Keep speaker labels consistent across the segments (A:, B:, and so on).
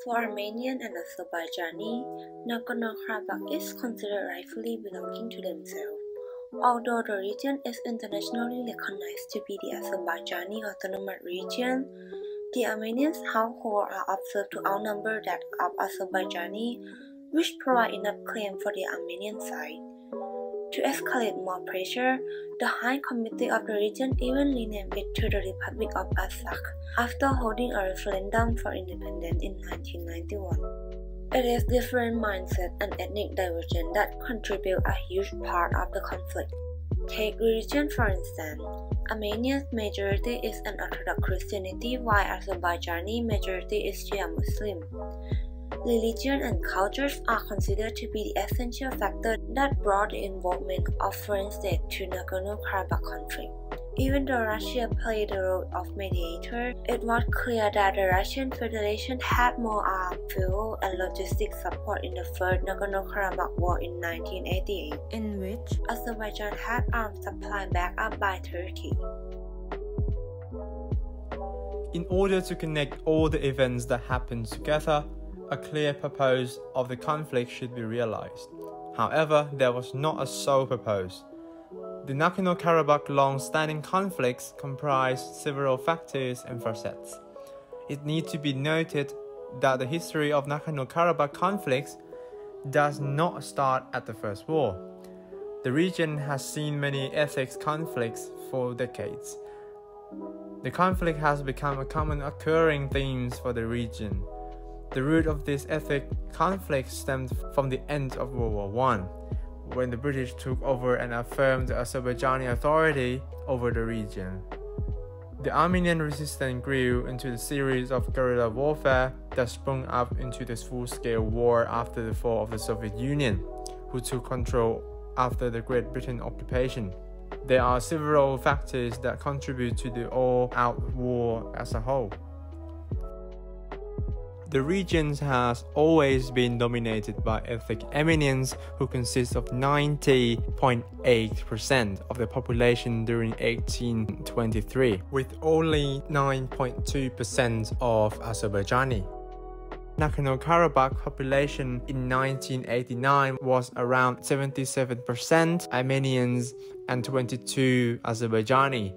A: For Armenian and Azerbaijani, Nagorno-Karabakh is considered rightfully belonging to themselves. Although the region is internationally recognized to be the Azerbaijani Autonomous Region, the Armenians households are observed to outnumber that of Azerbaijani, which provide enough claim for the Armenian side. To escalate more pressure, the High Committee of the region even renamed it to the Republic of Azerbaijan after holding a referendum for independence in 1991. It is different mindset and ethnic divergence that contribute a huge part of the conflict. Take religion for instance. Armenia's majority is an Orthodox Christianity while Azerbaijani majority is Shia Muslim. Religion and cultures are considered to be the essential factor that brought the involvement of foreign states to Nagorno-Karabakh conflict. Even though Russia played the role of mediator, it was clear that the Russian Federation had more armed fuel and logistic support in the First Nagorno-Karabakh War in 1988, in which Azerbaijan had arms supply backed up by Turkey.
B: In order to connect all the events that happened together, a clear purpose of the conflict should be realized. However, there was not a sole purpose. The Nagorno-Karabakh long-standing conflicts comprise several factors and facets. It needs to be noted that the history of Nagorno-Karabakh conflicts does not start at the First War. The region has seen many ethnic conflicts for decades. The conflict has become a common occurring theme for the region. The root of this ethnic conflict stemmed from the end of World War I, when the British took over and affirmed the Azerbaijani authority over the region. The Armenian resistance grew into the series of guerrilla warfare that sprung up into this full-scale war after the fall of the Soviet Union, who took control after the Great Britain occupation. There are several factors that contribute to the all-out war as a whole. The region has always been dominated by ethnic Armenians, who consist of 90.8% of the population during 1823, with only 9.2% of Azerbaijani. Nagorno-Karabakh population in 1989 was around 77% Armenians and 22% Azerbaijani,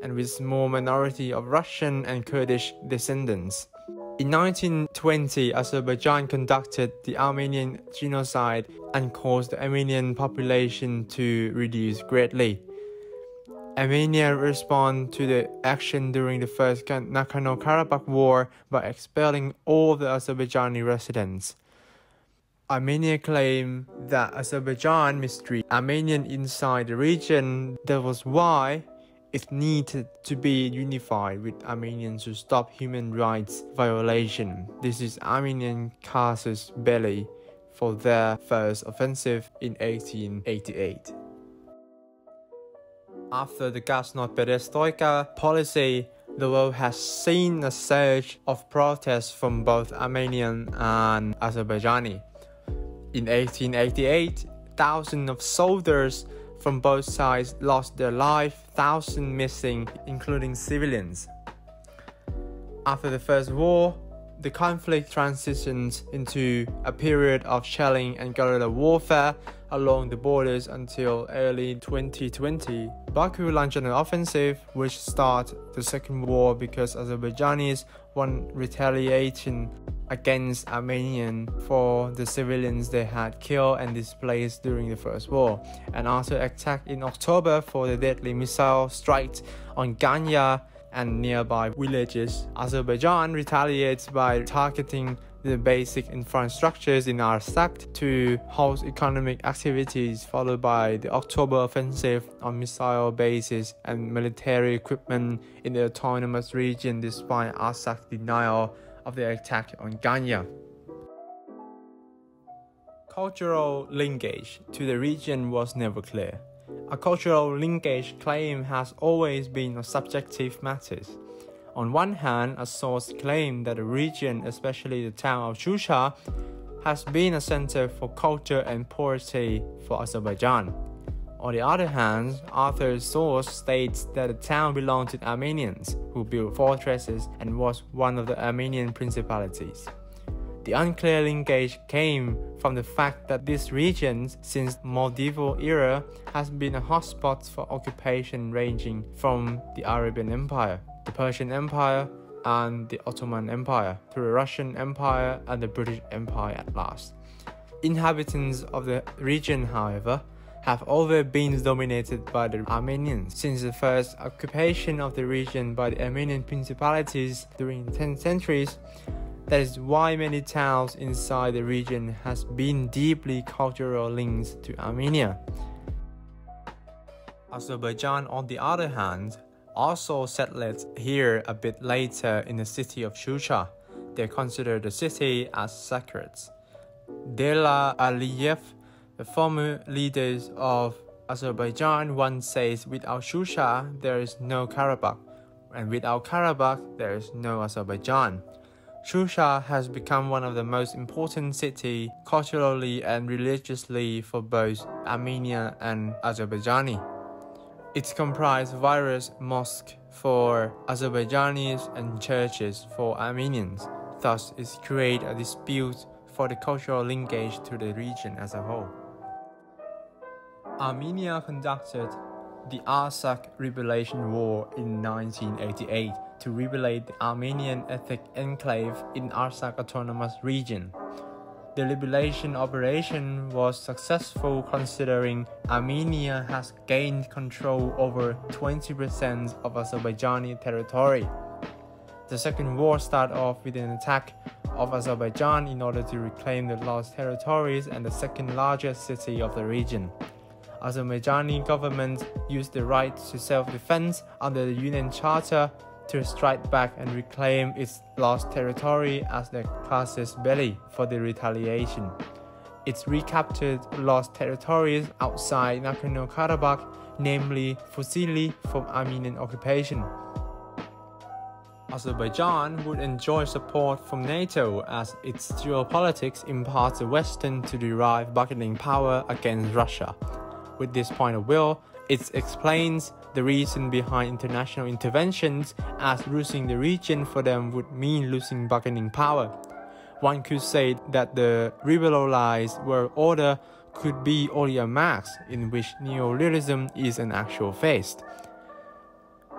B: and with small minority of Russian and Kurdish descendants. In 1920, Azerbaijan conducted the Armenian genocide and caused the Armenian population to reduce greatly. Armenia responded to the action during the First Nagorno-Karabakh War by expelling all the Azerbaijani residents. Armenia claimed that Azerbaijan mistreated Armenians inside the region. That was why it needed to be unified with Armenians to stop human rights violation. This is Armenian casus belli for their first offensive in 1888. After the Glasnost Perestroika policy, the world has seen a surge of protests from both Armenian and Azerbaijani. In 1888, thousands of soldiers from both sides lost their lives, thousands missing, including civilians. After the First War, the conflict transitioned into a period of shelling and guerrilla warfare along the borders until early 2020. Baku launched an offensive which started the Second War because Azerbaijanis won retaliation against Armenians for the civilians they had killed and displaced during the First War, and after attack in October for the deadly missile strikes on Ganya and nearby villages. Azerbaijan retaliates by targeting the basic infrastructures in Artsakh to halt economic activities, followed by the October offensive on missile bases and military equipment in the autonomous region despite Artsakh's denial of the attack on Ganya. Cultural linkage to the region was never clear. A cultural linkage claim has always been a subjective matter. On one hand, a source claimed that the region, especially the town of Shusha, has been a center for culture and poetry for Azerbaijan. On the other hand, other source states that the town belonged to Armenians, who built fortresses and was one of the Armenian principalities. The unclear linkage came from the fact that this region, since medieval era, has been a hotspot for occupation ranging from the Arabian Empire, the Persian Empire, and the Ottoman Empire, to the Russian Empire and the British Empire at last. Inhabitants of the region, however, have always been dominated by the Armenians since the first occupation of the region by the Armenian principalities during the 10th centuries. That is why many towns inside the region has been deeply cultural links to Armenia. Azerbaijan, on the other hand, also settled here a bit later in the city of Shusha. They consider the city as sacred. Dela Aliyev, the former leader of Azerbaijan, once says, "Without Shusha, there is no Karabakh, and without Karabakh, there is no Azerbaijan." Shusha has become one of the most important cities culturally and religiously for both Armenia and Azerbaijani. It comprises various mosques for Azerbaijanis and churches for Armenians. Thus, it creates a dispute for the cultural linkage to the region as a whole. Armenia conducted the Artsakh Liberation War in 1988 to liberate the Armenian ethnic enclave in Artsakh Autonomous Region. The liberation operation was successful considering Armenia has gained control over 20% of Azerbaijani territory. The second war started off with an attack of Azerbaijan in order to reclaim the lost territories and the second largest city of the region. Azerbaijani government used the right to self-defense under the UN Charter to strike back and reclaim its lost territory as the casus belli for the retaliation. It recaptured lost territories outside Nagorno-Karabakh, namely Fusili, from Armenian occupation. Azerbaijan would enjoy support from NATO as its geopolitics imparts the Western to derive bargaining power against Russia. With this point of view, it explains the reason behind international interventions, as losing the region for them would mean losing bargaining power. One could say that the liberalized world order could be only a mask in which neoliberalism is an actual phase.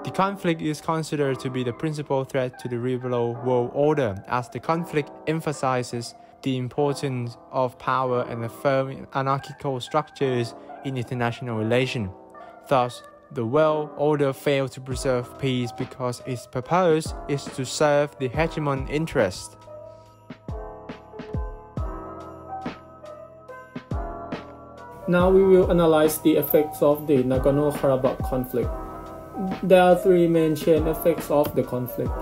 B: The conflict is considered to be the principal threat to the liberal world order, as the conflict emphasizes the importance of power and the firm anarchical structures in international relations. Thus, the world order failed to preserve peace because its purpose is to serve the hegemon interest.
C: Now we will analyze the effects of the Nagorno-Karabakh conflict. There are three main chain effects of the conflict.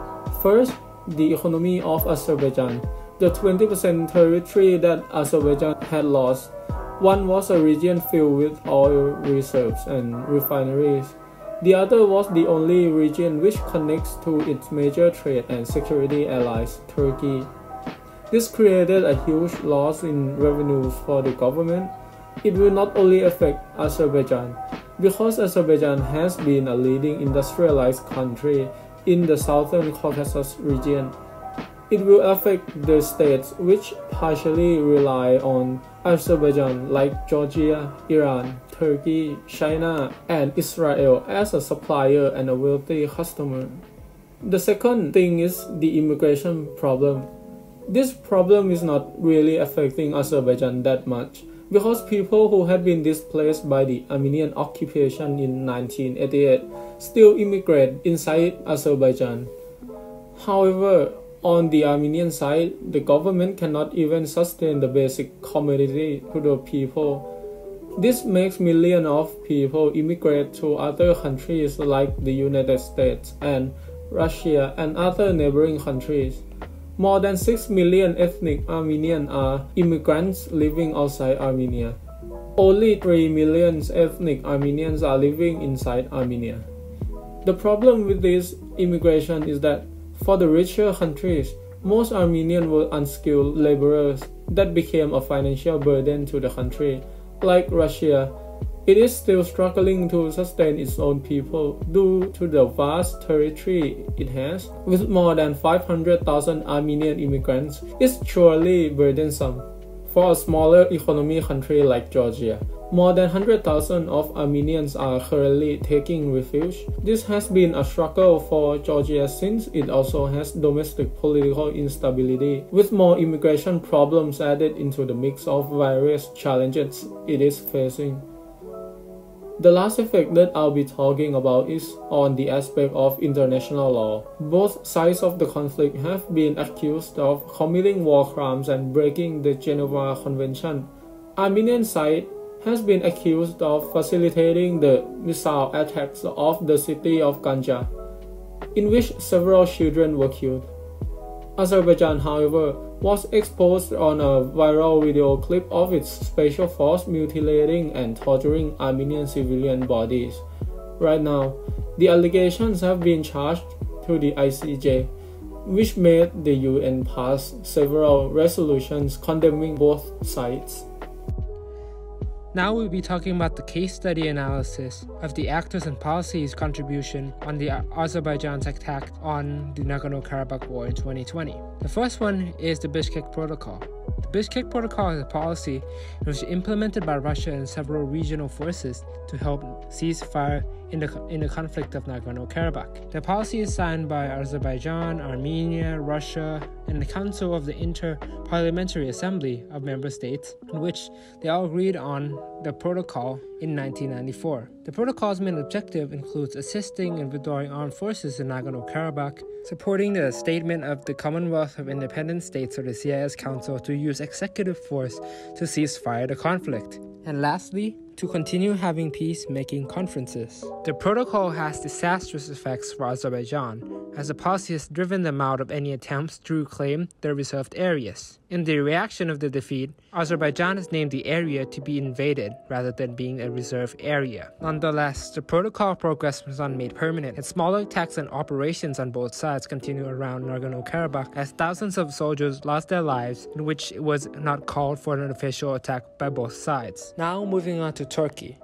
C: First, the economy of Azerbaijan. The 20% territory that Azerbaijan had lost. One was a region filled with oil reserves and refineries. The other was the only region which connects to its major trade and security allies, Turkey. This created a huge loss in revenues for the government. It will not only affect Azerbaijan, because Azerbaijan has been a leading industrialized country in the southern Caucasus region. It will affect the states which partially rely on Azerbaijan, like Georgia, Iran, Turkey, China, and Israel as a supplier and a wealthy customer. The second thing is the immigration problem. This problem is not really affecting Azerbaijan that much, because people who had been displaced by the Armenian occupation in 1988 still immigrate inside Azerbaijan. However, on the Armenian side, the government cannot even sustain the basic commodity to the people. This makes millions of people immigrate to other countries like the United States and Russia and other neighboring countries. More than 6 million ethnic Armenians are immigrants living outside Armenia. Only 3 million ethnic Armenians are living inside Armenia. The problem with this immigration is that for the richer countries, most Armenians were unskilled laborers that became a financial burden to the country. Like Russia, It is still struggling to sustain its own people due to the vast territory it has. With more than 500,000 Armenian immigrants, it's surely burdensome. For a smaller economy country like Georgia, more than 100,000 of Armenians are currently taking refuge. This has been a struggle for Georgia since it also has domestic political instability, with more immigration problems added into the mix of various challenges it is facing. The last effect that I'll be talking about is on the aspect of international law. Both sides of the conflict have been accused of committing war crimes and breaking the Geneva Convention. Armenian side has been accused of facilitating the missile attacks of the city of Ganja, in which several children were killed. Azerbaijan, however, was exposed on a viral video clip of its special force mutilating and torturing Armenian civilian bodies. Right now, the allegations have been charged to the ICJ, which made the UN pass several resolutions condemning both sides.
D: Now we'll be talking about the case study analysis of the actors and policies contribution on the Azerbaijan's attack on the Nagorno-Karabakh war in 2020. The first one is the Bishkek Protocol. The Bishkek Protocol is a policy which was implemented by Russia and several regional forces to help cease fire in the conflict of Nagorno-Karabakh. The policy is signed by Azerbaijan, Armenia, Russia, and the Council of the Inter-Parliamentary Assembly of Member States, in which they all agreed on the protocol in 1994. The protocol's main objective includes assisting and withdrawing armed forces in Nagorno-Karabakh, supporting the statement of the Commonwealth of Independent States or the CIS Council to use executive force to cease fire the conflict, and lastly, to continue having peace-making conferences. The protocol has disastrous effects for Azerbaijan, as the policy has driven them out of any attempts to reclaim their reserved areas. In the reaction of the defeat, Azerbaijan has named the area to be invaded rather than being a reserved area. Nonetheless, the protocol progress was not made permanent, and smaller attacks and operations on both sides continue around Nagorno-Karabakh as thousands of soldiers lost their lives, in which it was not called for an official attack by both sides. Now moving on to Turkey.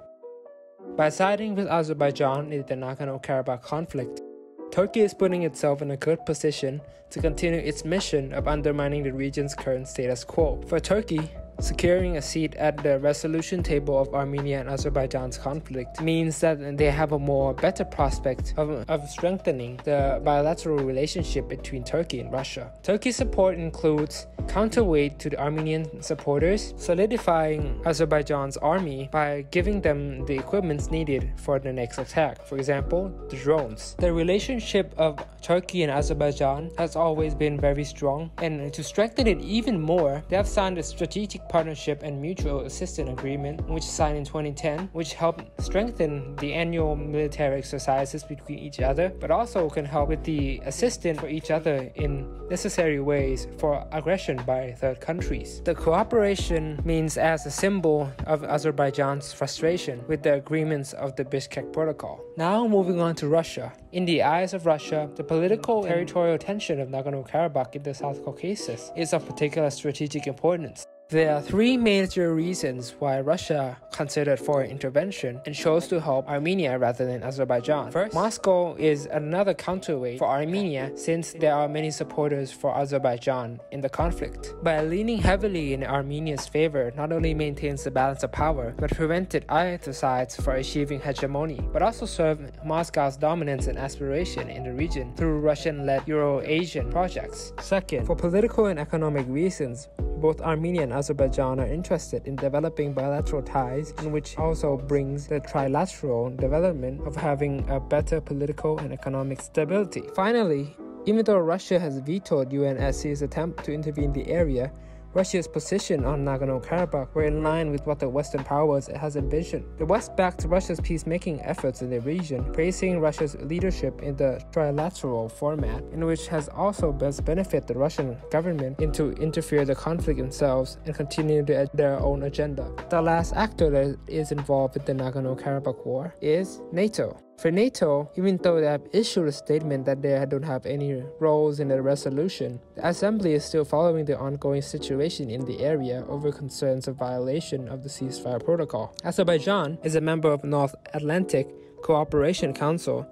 D: By siding with Azerbaijan in the Nagorno-Karabakh conflict, Turkey is putting itself in a good position to continue its mission of undermining the region's current status quo. For Turkey, securing a seat at the resolution table of Armenia and Azerbaijan's conflict means that they have a better prospect of strengthening the bilateral relationship between Turkey and Russia. Turkey's support includes counterweight to the Armenian supporters, solidifying Azerbaijan's army by giving them the equipment needed for the next attack, for example, the drones. The relationship of Turkey and Azerbaijan has always been very strong, and to strengthen it even more, they have signed a strategic partnership and mutual assistance agreement, which was signed in 2010, which helped strengthen the annual military exercises between each other, but also can help with the assistance for each other in necessary ways for aggression by third countries. The cooperation means as a symbol of Azerbaijan's frustration with the agreements of the Bishkek Protocol. Now moving on to Russia. In the eyes of Russia, the political and territorial tension of Nagorno-Karabakh in the South Caucasus is of particular strategic importance. There are three major reasons why Russia considered foreign intervention and chose to help Armenia rather than Azerbaijan. First, Moscow is another counterweight for Armenia since there are many supporters for Azerbaijan in the conflict. By leaning heavily in Armenia's favor, not only maintains the balance of power, but prevented either sides from achieving hegemony, but also served Moscow's dominance and aspiration in the region through Russian-led Euro-Asian projects. Second, for political and economic reasons, both Armenia and Azerbaijan are interested in developing bilateral ties, in which also brings the trilateral development of having a better political and economic stability. Finally, even though Russia has vetoed UNSC's attempt to intervene in the area, Russia's position on Nagorno-Karabakh were in line with what the Western powers has envisioned. The West backed Russia's peacemaking efforts in the region, praising Russia's leadership in the trilateral format, in which has also best benefited the Russian government into interfere the conflict themselves and continue their own agenda. The last actor that is involved with the Nagorno-Karabakh war is NATO. For NATO, even though they have issued a statement that they don't have any roles in the resolution, the Assembly is still following the ongoing situation in the area over concerns of violation of the ceasefire protocol. Azerbaijan is a member of the North Atlantic Cooperation Council,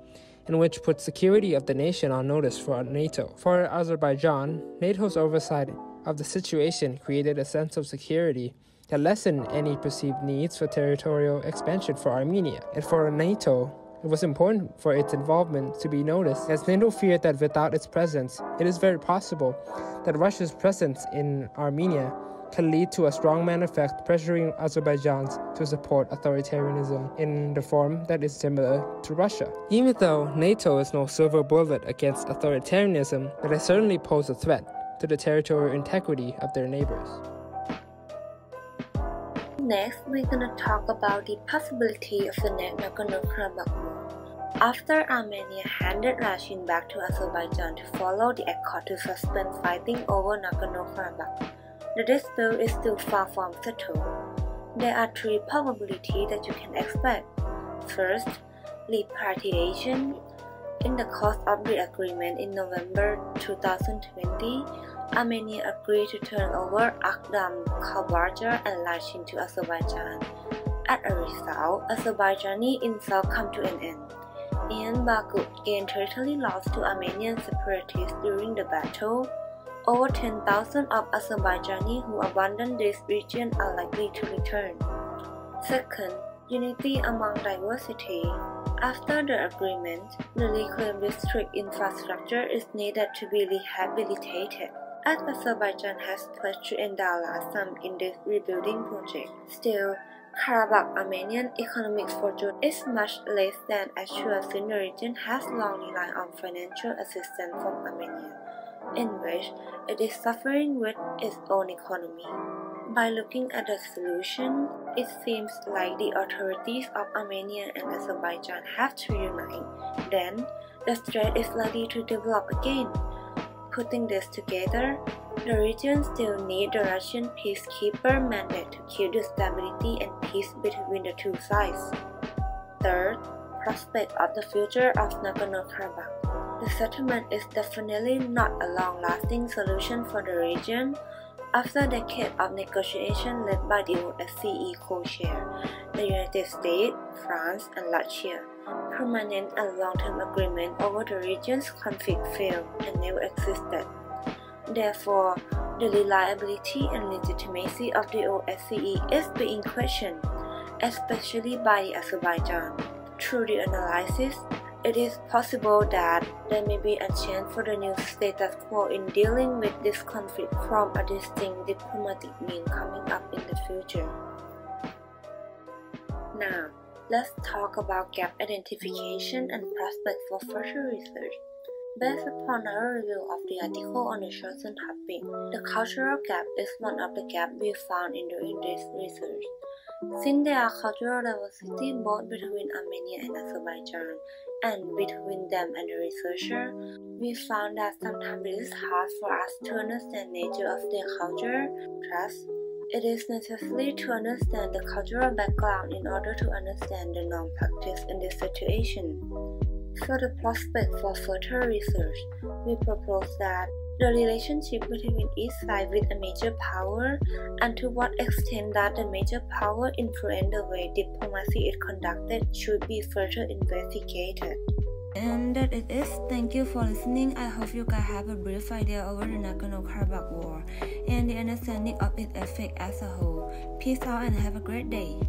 D: in which puts security of the nation on notice for NATO. For Azerbaijan, NATO's oversight of the situation created a sense of security that lessened any perceived needs for territorial expansion for Armenia. And for NATO, it was important for its involvement to be noticed, as NATO feared that without its presence, it is very possible that Russia's presence in Armenia can lead to a strongman effect pressuring Azerbaijan to support authoritarianism in the form that is similar to Russia. Even though NATO is no silver bullet against authoritarianism, but it certainly poses a threat to the territorial integrity of their neighbors.
A: Next, we're gonna talk about the possibility of the next Nagorno-Karabakh war. After Armenia handed Rashin back to Azerbaijan to follow the accord to suspend fighting over Nagorno-Karabakh, the dispute is still far from settled. There are three probabilities that you can expect. First, repatriation. In the course of the agreement in November 2020, Armenia agreed to turn over Akdam, Kabardja, and Lachin to Azerbaijan. As a result, Azerbaijani insults come to an end, and Baku gained territory loss to Armenian separatists during the battle. Over 10,000 of Azerbaijani who abandoned this region are likely to return. Second, unity among diversity. After the agreement, the reclaimed district infrastructure is needed to be rehabilitated, as Azerbaijan has pledged to endow large sums in this rebuilding project. Still, Karabakh Armenian economic fortune is much less than assured since the region has long relied on financial assistance from Armenia, in which it is suffering with its own economy. By looking at the solution, it seems like the authorities of Armenia and Azerbaijan have to unite. Then, the strait is likely to develop again. Putting this together, the region still needs the Russian peacekeeper mandate to keep the stability and peace between the two sides. Third, prospect of the future of Nagorno-Karabakh. The settlement is definitely not a long-lasting solution for the region. After decades of negotiation led by the OSCE co-chair, the United States, France, and Latvia, permanent and long-term agreement over the region's conflict failed and never existed. Therefore, the reliability and legitimacy of the OSCE is being questioned, especially by Azerbaijan. Through the analysis, it is possible that there may be a chance for the new status quo in dealing with this conflict from a distinct diplomatic means coming up in the future. Now, let's talk about gap identification and prospects for further research. Based upon our review of the article on the chosen topic, the cultural gap is one of the gaps we found in during this research. Since there are cultural diversity both between Armenia and Azerbaijan, and between them and the researcher, we found that sometimes it is hard for us to understand the nature of their culture. Thus, it is necessary to understand the cultural background in order to understand the norm practice in this situation. For the prospect for further research, we propose that the relationship between each side with a major power, and to what extent that the major power influence the way diplomacy is conducted, should be further investigated. And that it is. Thank you for listening. I hope you guys have a brief idea over the Nagorno-Karabakh war and the understanding of its effect as a whole. Peace out and have a great day.